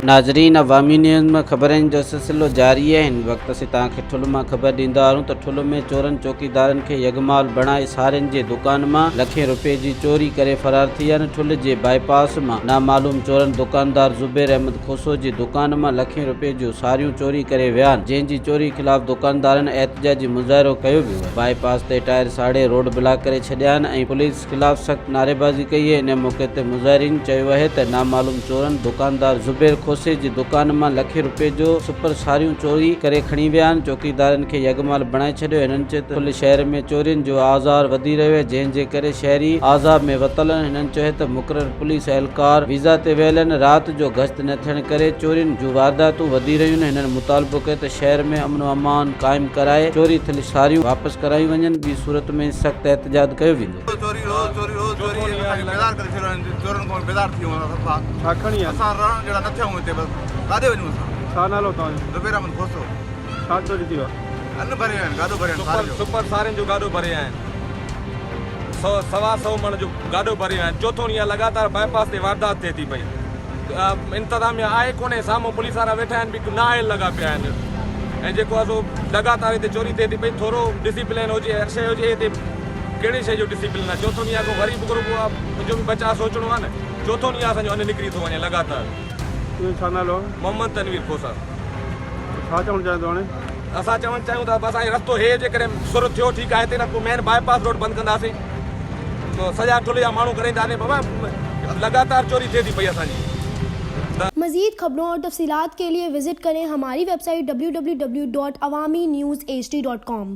नाज़रीन, अवामी न्यूज़ में ख़बरनि जो सिलसिलो जारी है। हिन वक्त असीं तव्हांखे ठुल मां ख़बर ॾींदा आहियूं त ठुल में चोरनि चौकीदारनि खे यगमाल बणाए सारियुनि जे दुकान मां लखें रुपए जी चोरी करे फरार थी विया आहिनि। ठुल जे बाईपास मां नामालूम चोरनि दुकानदार ज़ुबैर अहमद खोसो जी दुकान मां लखें रुपए जूं सारियूं चोरी करे विया आहिनि, जंहिंजी चोरी ख़िलाफ़ दुकानदारनि एहतजाजी मुज़ाहिरो कयो वियो आहे। बाईपास ते टायर साड़े रोड ब्लॉक करे छॾिया आहिनि ऐं पुलिस ख़िलाफ़ सख़्त नारेबाज़ी कई आहे। इन मौक़े ते मुज़ाहिरीन चयो आहे त नामालूम चोरनि दुकानदार ज़ुबैर खोसे जी दुकान मां लखें रुपए जो सुपर सारियूं चोरी करे खणी विया आहिनि। चौकीदारनि खे यगमाल बणाए छॾियो। हिननि चयो त कुल शहर में चोरियुनि जो आज़ार वधी रहियो आहे, जंहिंजे करे शहरी आज़ाब में वतल आहिनि। हिननि चयो त मुक़रर पुलिस एहलकार वीज़ा ते वियल आहिनि। राति जो गश्त न थियण करे चोरियुनि जूं वारदातूं वधी रहियूं आहिनि। हिननि मुतालबो कयो त शहर में अमन अमान क़ाइमु कराए चोरी थियल सारियूं वापसि करायूं वञनि। ॿी सूरत में सख़्तु एहतजाज कयो वेंदो। काॾे वञूं असां? छा नालो तव्हांजो? ज़ुबैर अहमद खोसो। छा चोरी थी आहे? अन्न भरे आहिनि, गाॾो भरे आहिनि, सुपर सारियुनि जो गाॾो भरे आहिनि, 100 मण जो गाॾो भरे आहिनि। चोथों ॾींहुं लगातार बाईपास ते वारदात थिए थी पई। इंतज़ामिया आहे कोन्हे, साम्हूं पुलिस वारा वेठा आहिनि, बि नाहे लॻा पिया आहिनि। ऐं जेको आहे सो लगातार हिते चोरी थिए थी पई। थोरो डिसिप्लिन हुजे, हर शइ हुजे हिते। कहिड़ी शइ जो डिसिप्लिन आहे? चोथों ॾींहुं को वरी बि ग्रुप आहे, मुंहिंजो बि बचाव सोचणो आहे न। चोथों ॾींहुं असांजो अन्न निकिरी थो वञे लगातार। छा नालो? मोहम्मद तनवीर खोसा। छा चवणु चाहियो हाणे? असां चवणु चाहियूं था बसि हाणे रस्तो हे जे करे सुर थियो ठीकु आहे, हिते न को मेन बाईपास रोड बंदि कंदासीं। सॼा ठुल जा माण्हू करे ईंदासीं, बाबा लगातार चोरी थिए थी पई असांजी। मज़ीद खबरों और तफसीलात के लिए विजिट करें हमारी वेबसाइट www.awamiNewsHD.com।